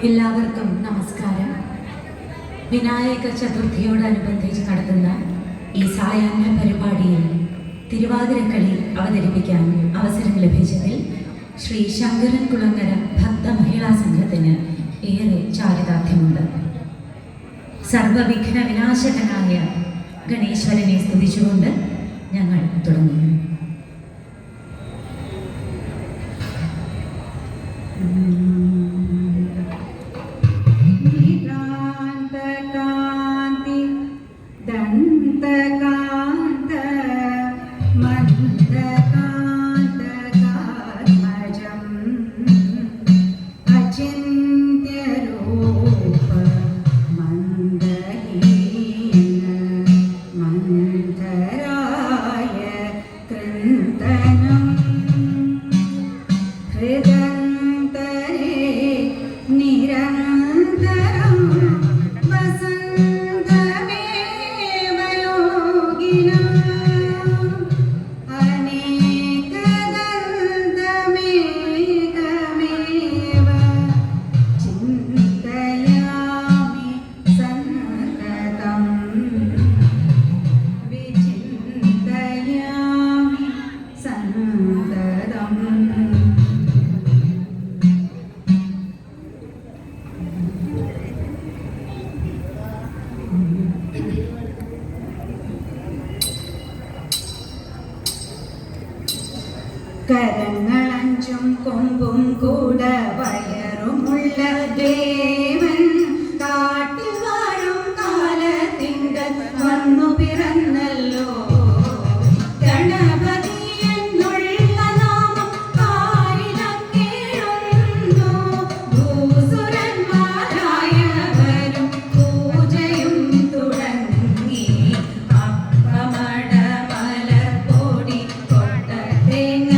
എല്ലാവർക്കും നമസ്കാരം. വിനായക ചതുർത്ഥിയോടനുബന്ധിച്ച് നടത്തുന്ന ഈ സായാഹ്ന പരിപാടിയിൽ തിരുവാതിരക്കളി അവതരിപ്പിക്കാൻ അവസരം ലഭിച്ചതിൽ ശ്രീ ശങ്കരൻ കുളങ്ങര ഭക്ത മഹിളാ സംഘത്തിന് ഏറെ ചാരിതാർത്ഥ്യമുണ്ട്. സർവവിഘ്ന വിനാശകനായ ഗണേശ്വരനെ സ്തുതിച്ചുകൊണ്ട് ഞങ്ങൾ തുടങ്ങുന്നു. കരങ്ങളഞ്ചും കൊമ്പും കൂട വയറുമുള്ള ദേവൻ കാട്ടിൽ വാഴും കാലത്തിങ്കൽ വന്നു പിറന്നല്ലോ. ഗണപതി എന്നുള്ള നാമം കാരിലക്കേഴുന്നു. ഭൂസുരന്മാരായവരും പൂജയും തുടങ്ങി. അപ്പമട മലർപ്പൊടി കൊട്ടത്തേങ്ങ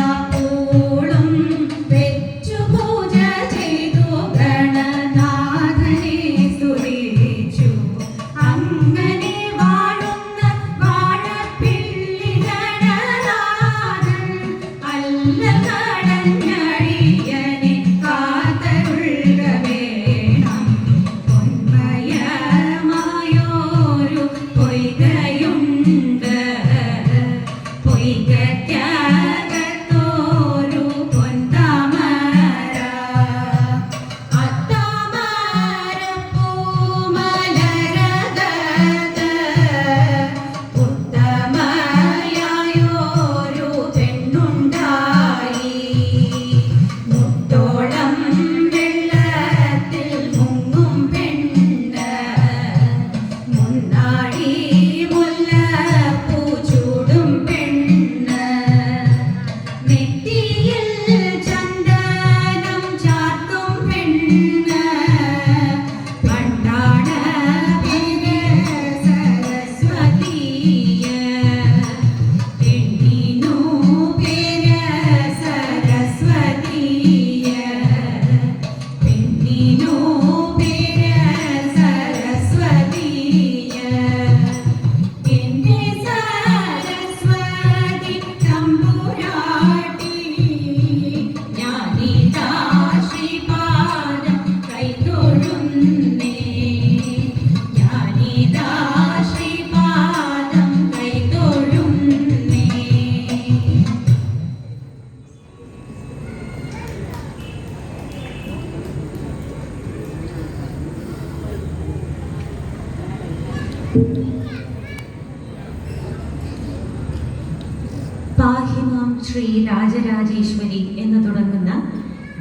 ശ്രീ രാജരാജേശ്വരി എന്ന് തുടങ്ങുന്ന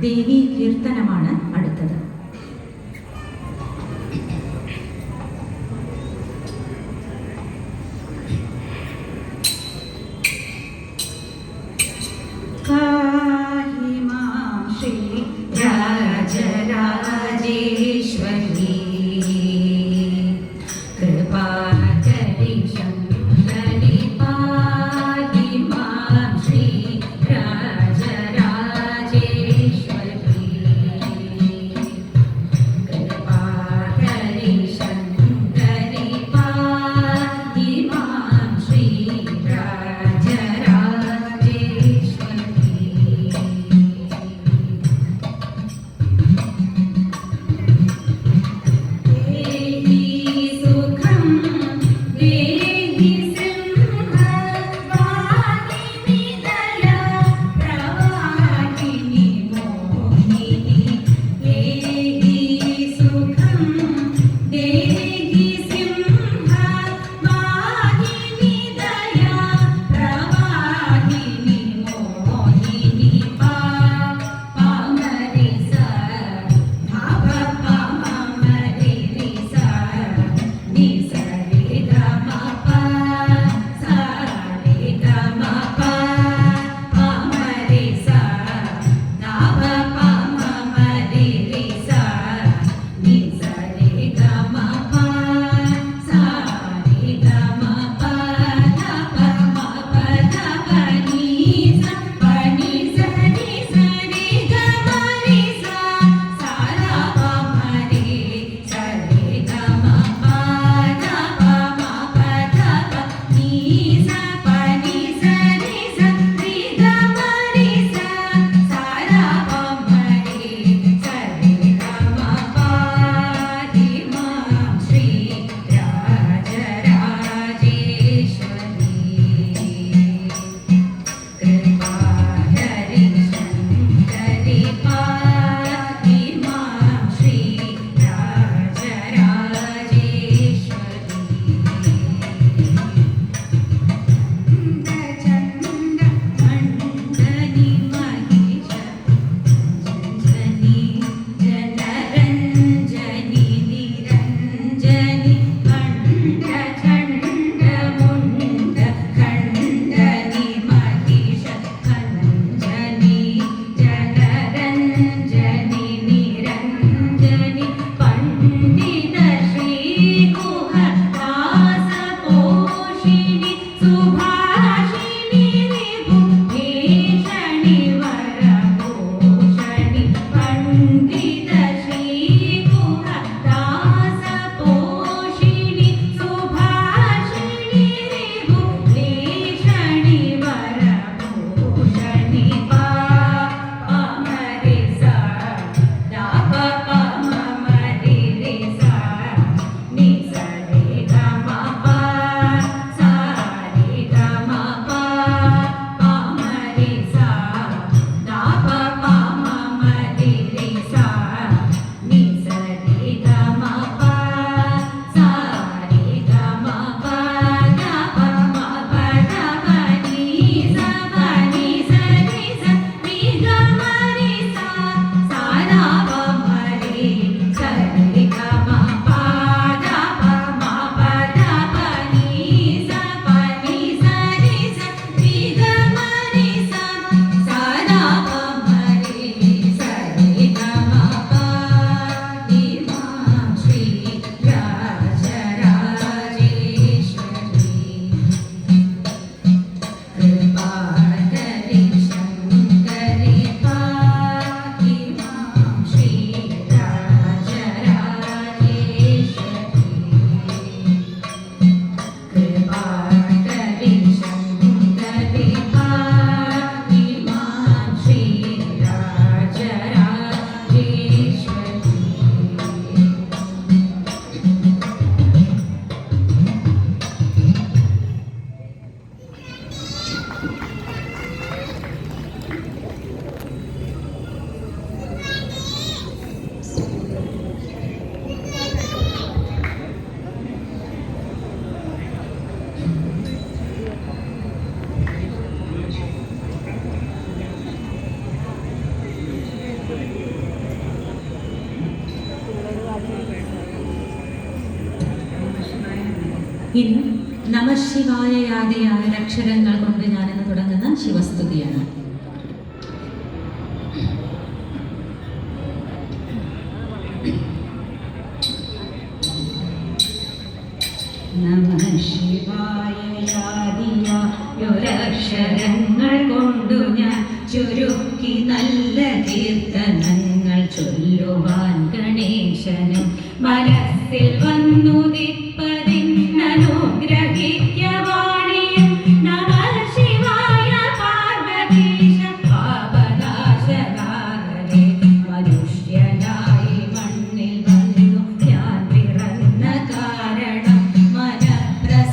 ദേവീ കീർത്തനമാണ് അടുത്തത്. पाहि मां श्री राजराजेश्वरी कृपाकरीशं हरि पाहि मां श्री राजराजेश्वरी ഇനി നമഃശിവായയാദിയായ അക്ഷരങ്ങൾ കൊണ്ട് ഞാനിന്ന് തുടങ്ങുന്ന ശിവസ്തുതിയാണ്. നമഃശിവായയാദിയായൊരക്ഷരങ്ങൾ കൊണ്ടു ഞാൻ ചുരുക്കി നല്ല കീർത്തനങ്ങൾ ചൊല്ലുവാൻ ഗണേശനും മനസ്സിൽ വന്നുദിപ്പതിന്നനുഗ്രഹിക്കവാണിയും നമഃശിവായ പാർവതീശ പാപനാശകാരനെ മനുഷ്യനായി മണ്ണിൽ വന്നു ഞാൻ പിറന്ന കാരണം മനപ്രസാദമില്ലെങ്കിലും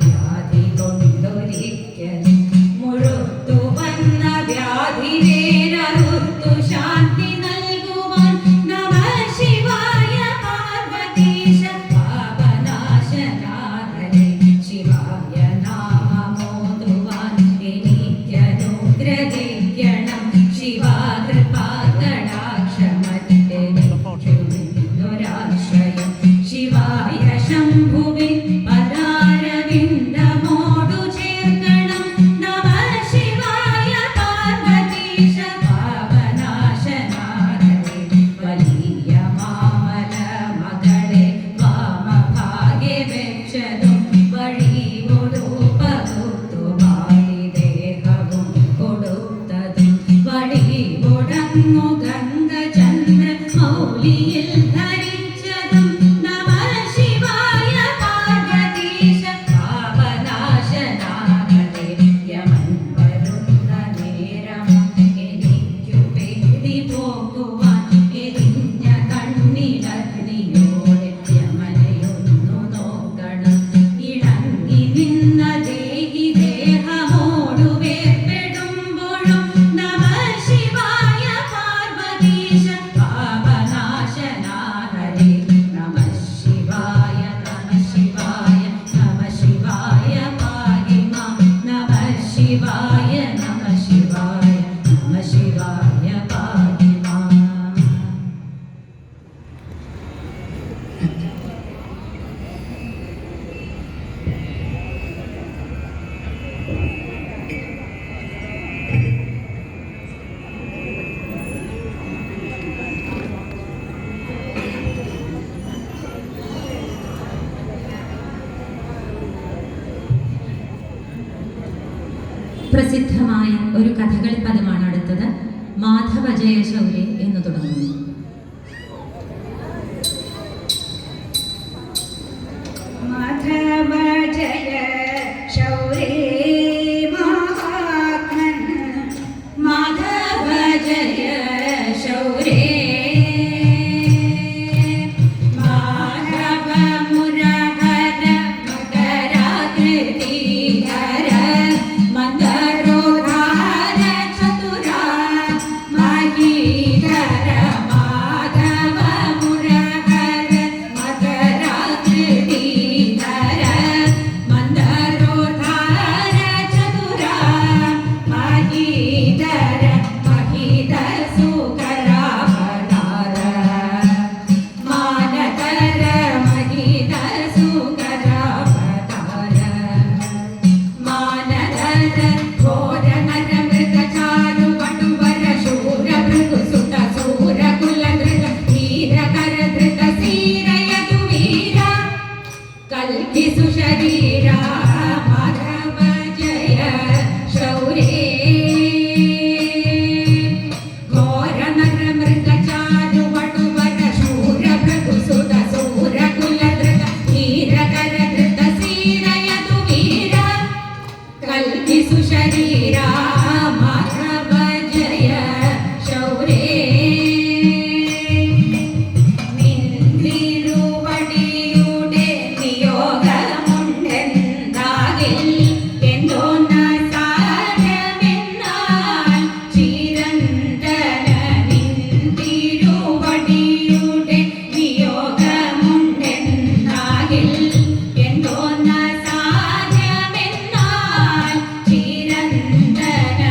വ്യാധി കൊണ്ടൊരിക്കലും മുഴുത്തു വന്ന വ്യാധി വേരറുത്തു ശാന്തി നൽകുവാൻ നമഃശിവായ പാർവതീശ പാപനാശനാഥനെ ശിവായ നാമമോതുവാൻ എനിക്കനുഗ്രഹിക്കണം ശിവാകൃപാകടാക്ഷമറ്റൊരാശ്രയം ശിവായ ശംഭുവിൻ പദാരവിന്ദമോടു ചേർക്കണം നമഃശിവായ പാർവതീശ പാപനാശനാഥനെ വലിയ മാമല മകളെ വാമഭാഗ്യ വെച്ചതും വഴിയൊടു പകുത്തു ദേഹവും കൊടുത്തതും വഴിയൊടങ്ങു ഗംഗചന്ദ്ര മൗലിയിൽ ധരിച്ചതും നമഃശിവായ പാർവതീശ പാപനാശനാഥനെ യമൻ വരുന്ന നേരം എനിക്കു പേടി പോകുവാൻ എരിഞ്ഞ കണ്ണിലഗ്നിയോടെ യമനെയൊന്നു നോക്കണം ഇടങ്ങി നിന്ന ദേഹി ദേഹമോടു വേർപെടുമ്പോഴും നമഃശിവായ പാർവതീശ പാപനാശനാഥനെ നമഃശിവായ നമഃശിവായ നമഃശിവായ പാഹി മാം നമഃശിവായ നമഃശിവായ നമഃശിവായ പാഹി മാം. പ്രസിദ്ധമായ ഒരു കഥകളി പദമാണ് അടുത്തത്. മാധവ ജയ ശൗര്യ എന്ന് തുടങ്ങുന്നു. മാധവ ജയ ശൗരേ മഹാത്മൻ മാധവ ജയ ശൗരേ മാധവ മുരഹര മകരാകൃതിധര മന്ദരോധാര ചതുര മഹീധര മാധവ മുരഹര മകരാകൃതിധര മന്ദരോധാര ചതുര മഹീധര മഹീധ സുകരാവതാര മാനകര മഹീധ സുകരാവതാര മാനദര ഘോരനര മൃഗചാരു വടുവര ശൂര ഭൃഗുസുത സൂര കുലധൃത ധീരകര ധൃത സീരയതു വീര കൽക്കി സുശരീര മാധവ ജയ ശൗരേ ഘോരനര മൃഗചാരു വടുവര ശൂര ഭൃഗുസുത സൂര കുലധൃത ധീരകര ധൃത സീരയതു വീര കൽക്കി സുശരീര മാധവ ജയ ശൗരേ നിന്തിരുവടിയുടെ നിയോഗമുണ്ടെന്താകിൽ എന്തോന്ന സാരമെന്നാൽ ചിരന്തന നിന്തിരുവടിയുടെ നിയോഗമുണ്ടെന്താകിൽ എന്തോന്ന സാരമെന്നാൽ ചിരന്തന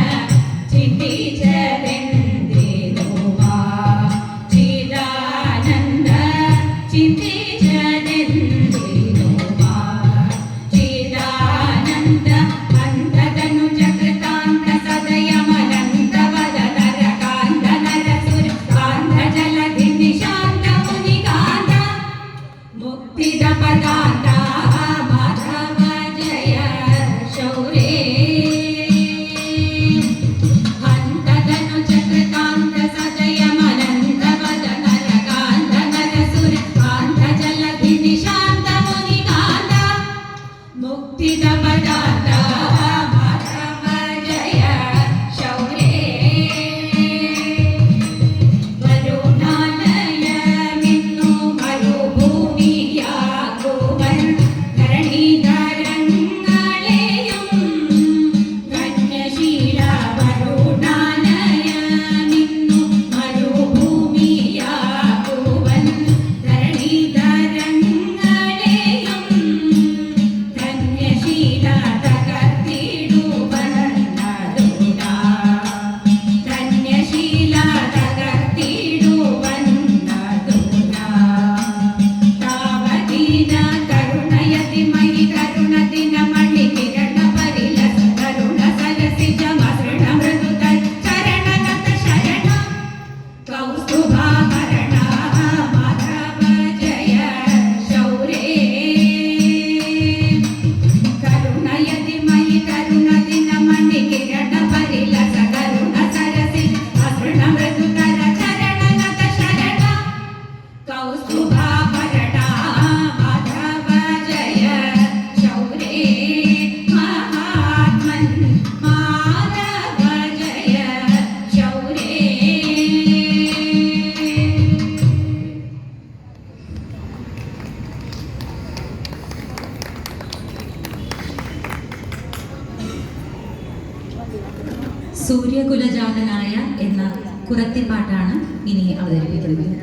സൂര്യകുലജാതനായ എന്ന കുറത്തിപ്പാട്ടാണ് ഇനി അവതരിപ്പിക്കുന്നത്.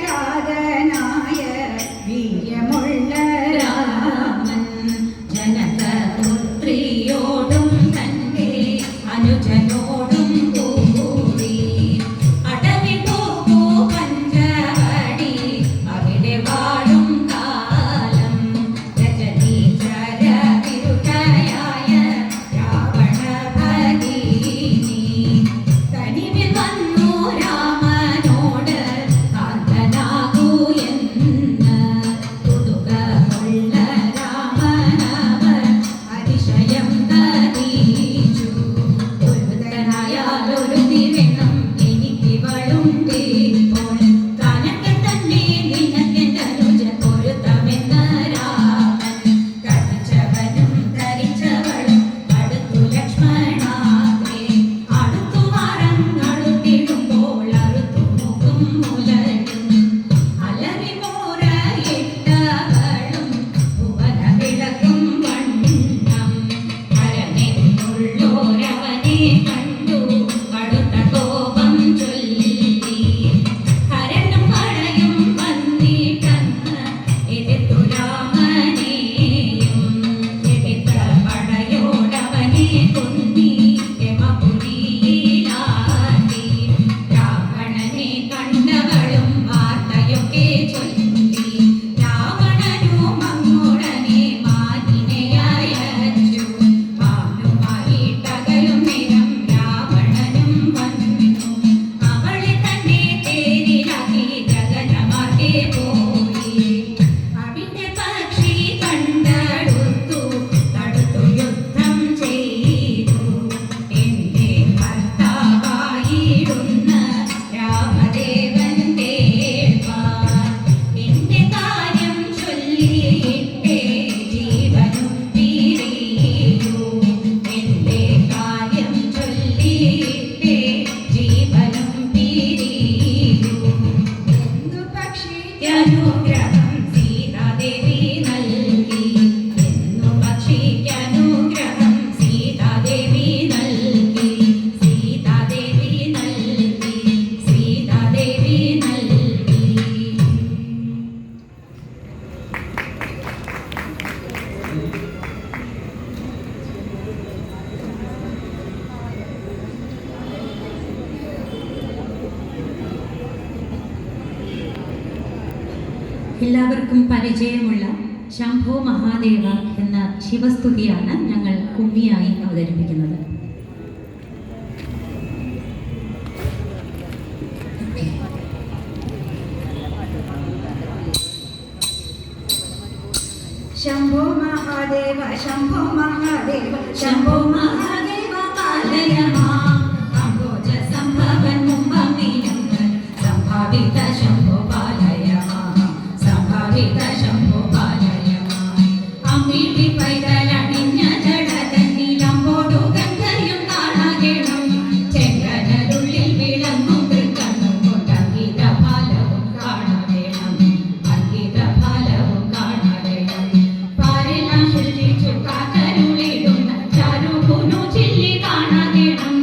സൂര്യകുലജാതനായ വീര്യമുള്ള രാമൻ ജനകപുത്രിയോടും തന്റെ അനുജനോടും കൂടി അടവി പോകൂ പഞ്ചവടി അവിടെ വാഴും കാലം രജനീചര വിരുദ്ധയായ രാവണ ഭഗിനി തനിവിൽ വന്നു രാമനോട് കാന്തനാകൂ എന്ന് തുതുകമുള്ള രാമനവർ അതിശയം കരീച്ചു. ഒരുതനായാലൊരു ദിവസം എനിക്കിവളുണ്ടിപ്പോൾ തനക്ക് തന്നെ നിനക്കെന്തനുജൻ പൊരുത്തമെന്ന രാമൻ കടിച്ചവനും ധരിച്ചവളും അടുത്തു ലക്ഷ്മണാഗ്രേ അടുത്തു മറങ്ങടുത്തിടുമ്പോൾ അറുത്തു മുഖം മുലയും അലറി മോറയിട്ടവളും ഭുവന വിളക്കും വണ്ണം ഹരനെന്നുള്ളോരവനെ കണ്ടു കടുത്ത കോപം ചൊല്ലി ഹരനും പടയും വന്നിട്ടന്ന് എതിർത്തു രാമനെയും എതിർത്ത പടയോടവനെ കൊന്നി യമപുരിയിലാക്കി രാവണനെ കണ്ടവളും വാർത്തയൊക്കെ ചൊല്ലി രാവണനും അങ്ങുടനെ മാനിനെ അയച്ചു. മാനുമായിട്ടകലും നേരം രാവണനും വന്നു അവളെ തന്നെ തേരിലാക്കി ഗഗനമാർഗെ പോയി. അവിടെ പക്ഷി കണ്ടടുത്തു തടുത്തു യുദ്ധം ചെയ്തു. എന്റെ ഭർത്താവായിടുന്ന രാമദേവൻ ദേവാൻ എന്റെ കാര്യം ചൊല്ലിയിട്ടേ ജീവനും പിരിയൂ. എന്റെ കാര്യം ചൊല്ലിയിട്ടേ ജീവനും പിരിയൂ. എന്നു പക്ഷിക്കനുഗ്രഹം സീതാദേവി നൽകി. എന്നു പക്ഷിക്കനുഗ്രഹം സീതാദേവി നൽകി. സീതാദേവി നൽകി. സീതാദേവി നൽകി. എല്ലാവർക്കും പരിചയമുള്ള ശംഭോ മഹാദേവ എന്ന ശിവസ്തുതിയാണ് ഞങ്ങൾ കുമ്മിയായി അവതരിപ്പിക്കുന്നത്. ശംഭോ മഹാദേവ ശംഭോ മഹാദേവ ശംഭോ മഹാദേവ പാലയ മാം. അംബോജ സംഭവൻ മുമ്പമിനങ്ങൾ സംഭാവിത ശംഭോ പാലയ മാം. സംഭാവിത ശംഭോ പാലയ മാം. അമ്മിഴി പൈതലണിഞ്ഞ ജടതന്നിലമ്പോടു ഗംഗയും കാണാകണം. ചെങ്കനരുള്ളിൽ വിളങ്ങും തൃക്കണ്ണും കൊണ്ട് അങ്കിത ഫലവും കാണാകണം. അങ്കിത ഫലവും കാണാകണം. പാരെല്ലാം സൃഷ്ടിച്ചു കാത്തരുളിടുന്ന ചാരുകുനു ചില്ലി കാണാകണം.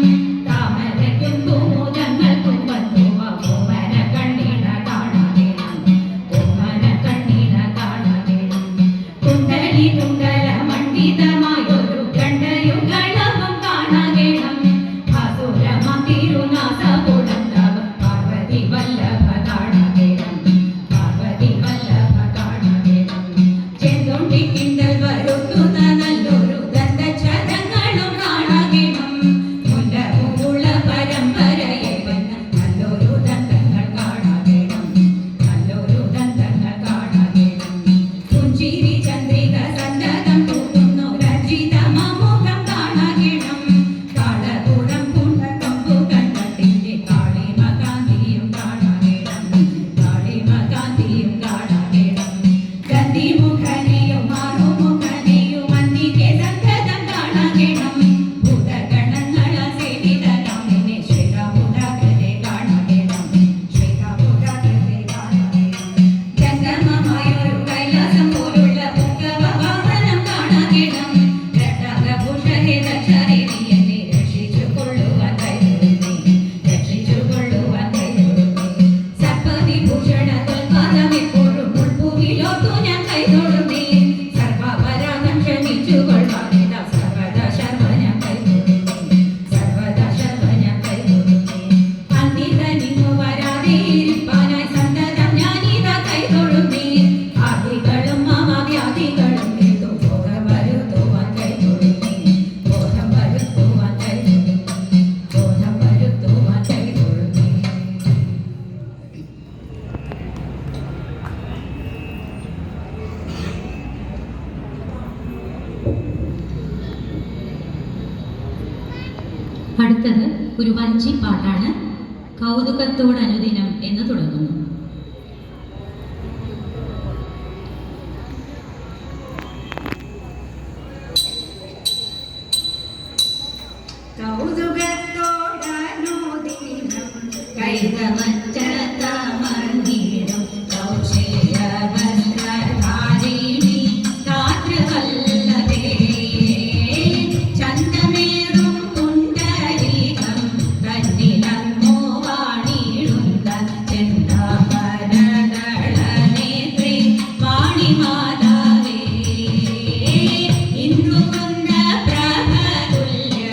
അടുത്തത് ഒരു വഞ്ചി പാട്ടാണ്. കൗതുകത്തോടനുദിനം എന്ന് തുടങ്ങുന്നു. കൗതുകത്തോടനുദിനം കൈതമറ്റമർന്നിടും കൗശലവസ്ത്രധാരിണി കാതൃവല്ലഭേ ചന്തമേറും പുണ്ടരീകം തന്നിലങ്ങോ വാണിടുന്ന ചെന്താമരദളനേത്രി വാണിമാതാവേ ഇന്ദ്രുകുന്ദ പ്രഭതുല്യ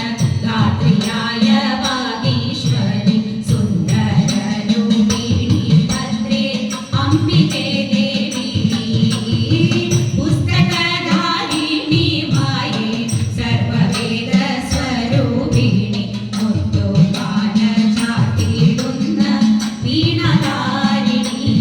ഗാത്രിയായ വാഗീശ്വരി സുന്ദരരൂപിണി ഭദ്രേ അംബികേ ദേവി പുസ്തകധാരിണി മായേ സർവവേദ സ്വരൂപിണി മുത്തുമാല ചാർത്തിയിടുന്ന വീണധാരിണി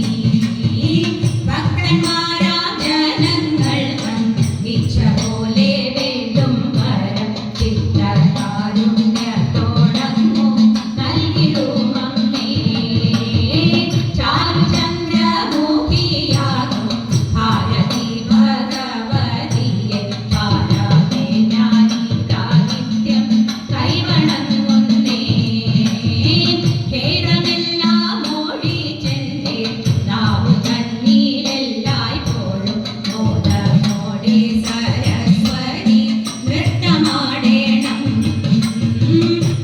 ഭക്തന്മാരാം ജനങ്ങൾ വന്ദിച്ച പോലെ വേണ്ടും വരം ചിത്തകാരുണ്യത്തോടങ്ങും നൽകിടുമമ്മേ ചാരുചന്ദ്രമുഖിയാകും ഭാരതി ഭഗവതിയെ പാരാമേ ഞാനിതാനിത്യം കൈവണങ്ങുന്നേ ഖേദമെല്ലാം ഓടിച്ചെന്റെ നാവു തന്നീലെല്ലായ്പ്പോഴും മോദമോടെ സരസ്വതി നൃത്തമാടേണം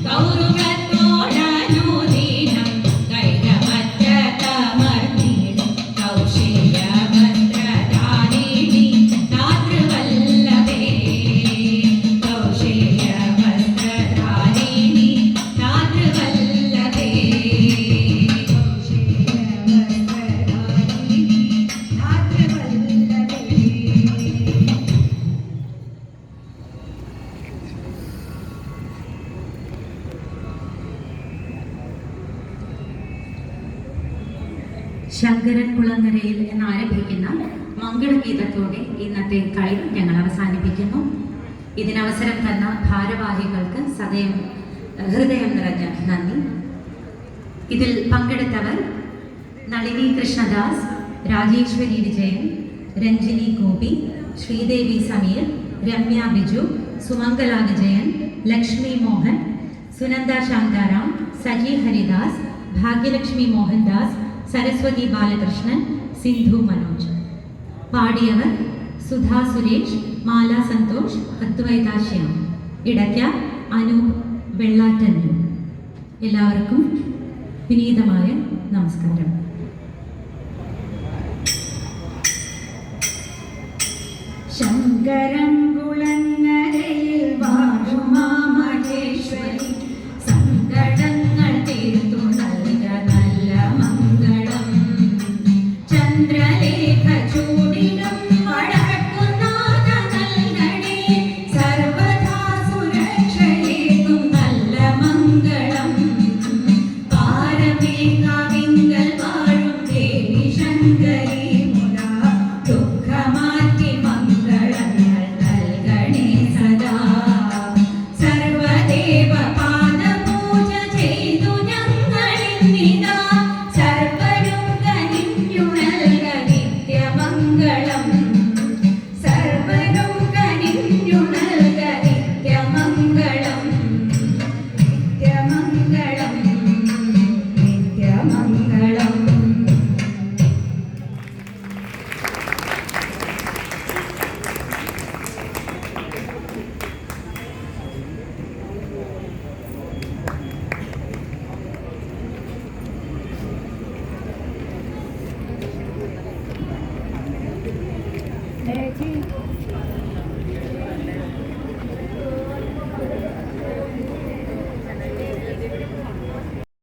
കൗതുകത്തോടനുദിനം കൈതമറ്റമർന്നിടും കൗശലവസ്ത്രധാരിണി കാതൃവല്ലഭേ കൗശലവസ്ത്രധാരിണി കാതൃവല്ലഭേ ശങ്കരൻ കുളങ്ങരയിൽ എന്നാരംഭിക്കുന്ന മംഗളഗീതത്തോടെ ഇന്നത്തെ കളി ഞങ്ങൾ അവസാനിപ്പിക്കുന്നു. ഇതിനവസരം തന്ന ഭാരവാഹികൾക്ക് സദയം ഹൃദയം നിറഞ്ഞ നന്ദി. ഇതിൽ പങ്കെടുത്തവർ നളിനി കൃഷ്ണദാസ്, രാജേശ്വരി വിജയൻ, രഞ്ജിനി ഗോപി, ശ്രീദേവി സമീർ, രമ്യ ബിജു, സുമംഗല വിജയൻ, ലക്ഷ്മി മോഹൻ, സുനന്ദ ശാന്താറാം, സജി ഹരിദാസ്, ഭാഗ്യലക്ഷ്മി മോഹൻദാസ്, സരസ്വതി ബാലകൃഷ്ണൻ, സിന്ധു മനോജ്. പാടിയവർ സുധാ സുരേഷ്, മാല സന്തോഷ്, അദ്വൈത ശ്യാം. ഇടയ്ക്ക അനൂപ് വെള്ളാറ്റന്നൂർ. എല്ലാവർക്കും വിനീതമായ നമസ്കാരം. ശങ്കരൻ കുളങ്ങരയിൽ വാഴുമാ മഹേശ്വരി സങ്കടങ്ങൾ തീർത്തു നൽക നല്ല മംഗളം ചന്ദ്രലേഖ ചൂടിലും വടക്കുന്നാഥ നൽകണേ സർവദാ സുരക്ഷയേകും നല്ല മംഗളം പാരമേഘവിങ്കൽ വാഴും ദേവി ശങ്കരി മുര ദുഃഖമാറ്റി മംഗളങ്ങൾ നൽകണേ സദാ സർവദേവ പാദപൂജ ചെയ്തു ഞങ്ങളിന്നിതാ സർവരും കനിഞ്ഞു നൽക നിത്യമംഗളം സർവരും കനിഞ്ഞു നൽക നിത്യമംഗളം നിത്യമംഗളം നിത്യമംഗളം. Magic.